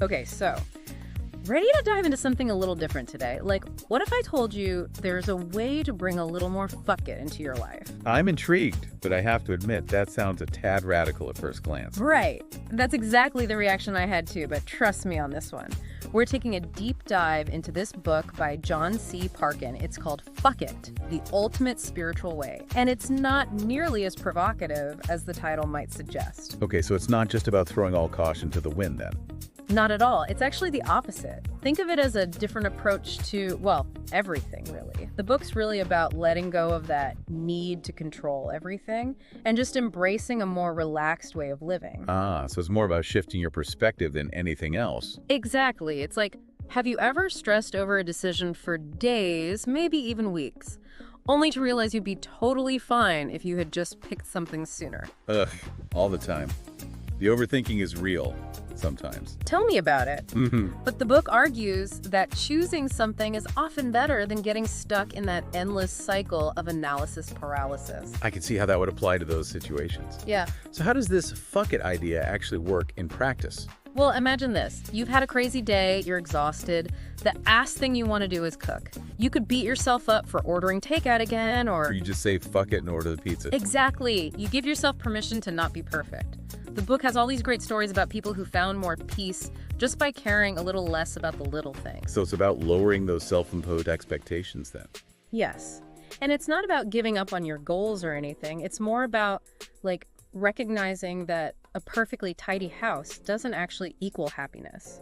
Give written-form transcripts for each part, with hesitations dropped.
Okay, so ready to dive into something a little different today? Like, what if I told you there's a way to bring a little more fuck it into your life? I'm intrigued, but I have to admit, that sounds a tad radical at first glance. Right. That's exactly the reaction I had too, but trust me on this one. We're taking a deep dive into this book by John C. Parkin. It's called Fuck It, The Ultimate Spiritual Way. And it's not nearly as provocative as the title might suggest. Okay, so it's not just about throwing all caution to the wind then. Not at all. It's actually the opposite. Think of it as a different approach to, well, everything, really. The book's really about letting go of that need to control everything and just embracing a more relaxed way of living. So it's more about shifting your perspective than anything else. Exactly. It's like, have you ever stressed over a decision for days, maybe even weeks, only to realize you'd be totally fine if you had just picked something sooner? Ugh, all the time. The overthinking is real, sometimes. Tell me about it. But the book argues that choosing something is often better than getting stuck in that endless cycle of analysis paralysis. I can see how that would apply to those situations. Yeah. So how does this fuck it idea actually work in practice? Well, imagine this. You've had a crazy day, you're exhausted. The last thing you want to do is cook. You could beat yourself up for ordering takeout again, Or you just say fuck it and order the pizza. Exactly. You give yourself permission to not be perfect. The book has all these great stories about people who found more peace just by caring a little less about the little things. So it's about lowering those self-imposed expectations then. Yes. And it's not about giving up on your goals or anything. It's more about, like, recognizing that a perfectly tidy house doesn't actually equal happiness.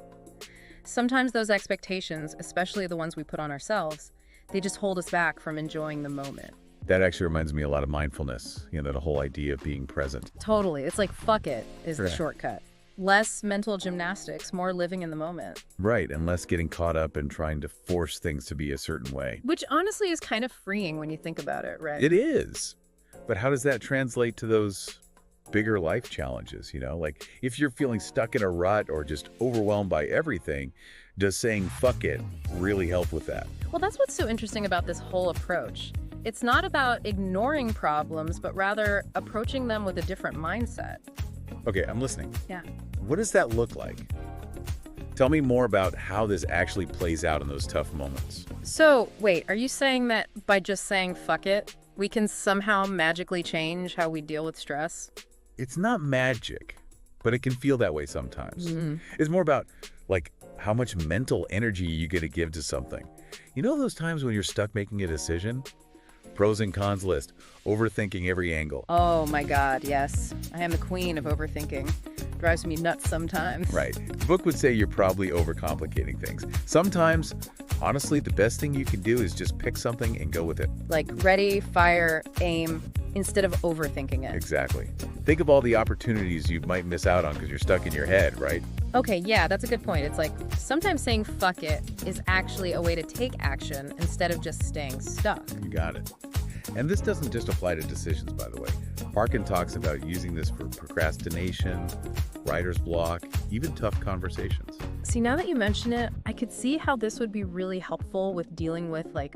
Sometimes those expectations, especially the ones we put on ourselves, they just hold us back from enjoying the moment. That actually reminds me a lot of mindfulness, the whole idea of being present. Totally. It's like fuck it is the Right. shortcut. Less mental gymnastics, more living in the moment. Right, and less getting caught up in trying to force things to be a certain way. Which honestly is kind of freeing when you think about it, right? It is. But how does that translate to those bigger life challenges, Like, if you're feeling stuck in a rut or just overwhelmed by everything, does saying fuck it really help with that? Well, that's what's so interesting about this whole approach. It's not about ignoring problems, but rather approaching them with a different mindset. Okay, I'm listening. Yeah. What does that look like? Tell me more about how this actually plays out in those tough moments. So, wait, are you saying that by just saying fuck it, we can somehow magically change how we deal with stress? It's not magic, but it can feel that way sometimes. It's more about, like, how much mental energy you get to give to something. You know those times when you're stuck making a decision? Pros and cons list, overthinking every angle. Oh my God, yes. I am the queen of overthinking. Drives me nuts sometimes. Right. The book would say you're probably overcomplicating things. Sometimes, honestly, the best thing you can do is just pick something and go with it. Like ready, fire, aim, instead of overthinking it. Exactly. Think of all the opportunities you might miss out on because you're stuck in your head, right? Okay, yeah, that's a good point. It's like sometimes saying fuck it is actually a way to take action instead of just staying stuck. You got it. And this doesn't just apply to decisions, by the way. Parkin talks about using this for procrastination, writer's block, even tough conversations. See, now that you mention it, I could see how this would be really helpful with dealing with, like,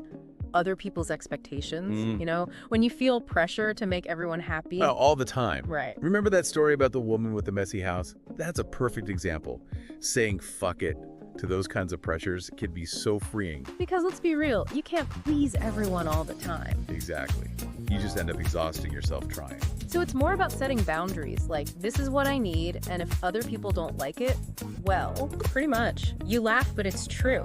other people's expectations, when you feel pressure to make everyone happy. Oh, all the time. Right. Remember that story about the woman with the messy house? That's a perfect example. Saying fuck it to those kinds of pressures can be so freeing. Because let's be real, you can't please everyone all the time. Exactly. You just end up exhausting yourself trying. So it's more about setting boundaries, like, this is what I need, and if other people don't like it, well, pretty much. You laugh, but it's true.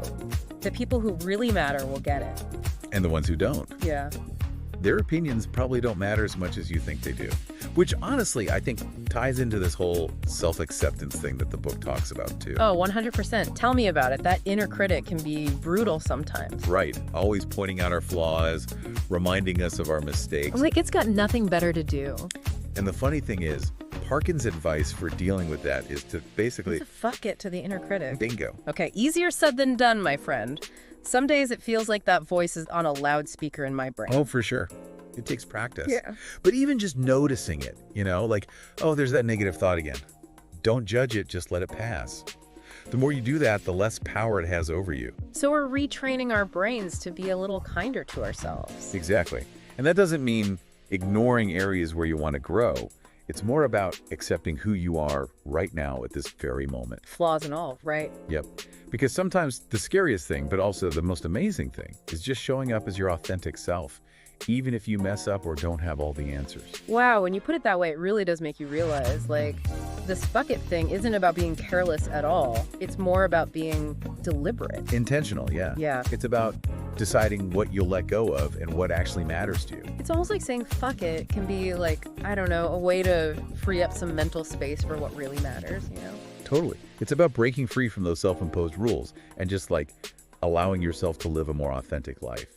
The people who really matter will get it. And the ones who don't. Yeah. Their opinions probably don't matter as much as you think they do. Which, honestly, I think ties into this whole self-acceptance thing that the book talks about, too. Oh, 100%. Tell me about it. That inner critic can be brutal sometimes. Right. Always pointing out our flaws, reminding us of our mistakes. Like, it's got nothing better to do. And the funny thing is, Parkin's advice for dealing with that is to basically... fuck it to the inner critic. Bingo. Okay, easier said than done, my friend. Some days it feels like that voice is on a loudspeaker in my brain. Oh, for sure. It takes practice. Yeah. But even just noticing it, like, oh, there's that negative thought again. Don't judge it, just let it pass. The more you do that, the less power it has over you. So we're retraining our brains to be a little kinder to ourselves. Exactly. And that doesn't mean ignoring areas where you want to grow. It's more about accepting who you are right now at this very moment. Flaws and all, right? Yep. Because sometimes the scariest thing, but also the most amazing thing, is just showing up as your authentic self, even if you mess up or don't have all the answers. Wow, when you put it that way, it really does make you realize, like, this fuck it thing isn't about being careless at all. It's more about being deliberate. Intentional, yeah. Yeah. It's about deciding what you'll let go of and what actually matters to you. It's almost like saying fuck it can be like, I don't know, a way to free up some mental space for what really matters, you know? Totally. It's about breaking free from those self-imposed rules and just like allowing yourself to live a more authentic life.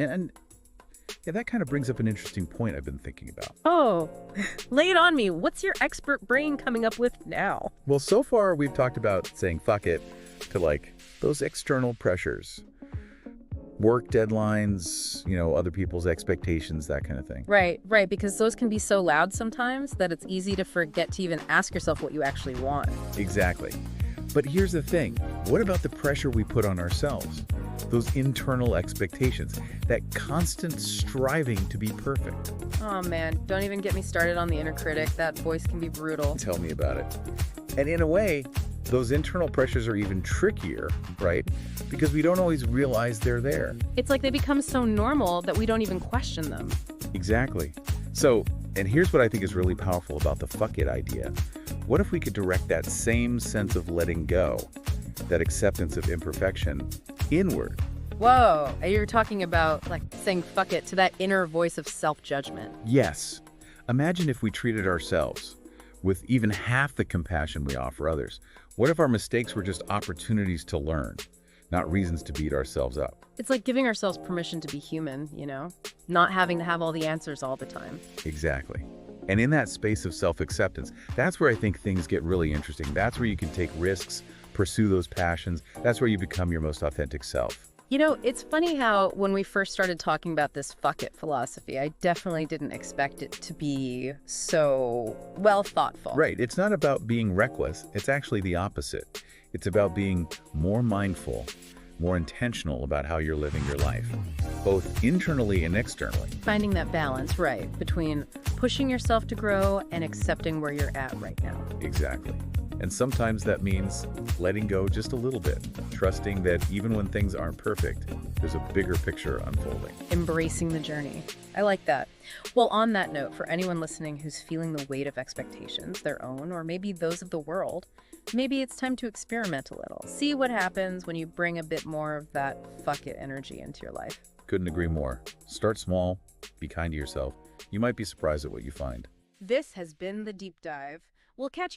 And yeah, that kind of brings up an interesting point I've been thinking about. Oh, lay it on me. What's your expert brain coming up with now? Well, so far we've talked about saying fuck it to like those external pressures, work deadlines, other people's expectations, that kind of thing. Right, because those can be so loud sometimes that it's easy to forget to even ask yourself what you actually want. Exactly. But here's the thing. What about the pressure we put on ourselves? Those internal expectations, that constant striving to be perfect. Oh man, don't even get me started on the inner critic. That voice can be brutal. Tell me about it. And in a way, those internal pressures are even trickier, right? Because we don't always realize they're there. It's like they become so normal that we don't even question them. Exactly. So, and here's what I think is really powerful about the fuck it idea. What if we could direct that same sense of letting go, that acceptance of imperfection, inward? Whoa, you're talking about like saying fuck it to that inner voice of self-judgment. Yes. Imagine if we treated ourselves with even half the compassion we offer others. What if our mistakes were just opportunities to learn, not reasons to beat ourselves up? It's like giving ourselves permission to be human, not having to have all the answers all the time. Exactly. And in that space of self-acceptance, that's where I think things get really interesting. That's where you can take risks, pursue those passions. That's where you become your most authentic self. It's funny how when we first started talking about this fuck it philosophy, I definitely didn't expect it to be so well thoughtful. Right. It's not about being reckless. It's actually the opposite. It's about being more mindful, more intentional about how you're living your life, both internally and externally. Finding that balance, right, between pushing yourself to grow and accepting where you're at right now. Exactly. And sometimes that means letting go just a little bit, trusting that even when things aren't perfect, there's a bigger picture unfolding. Embracing the journey. I like that. Well, on that note, for anyone listening who's feeling the weight of expectations, their own, or maybe those of the world, maybe it's time to experiment a little. See what happens when you bring a bit more of that fuck it energy into your life. Couldn't agree more. Start small, be kind to yourself. You might be surprised at what you find. This has been The Deep Dive. We'll catch you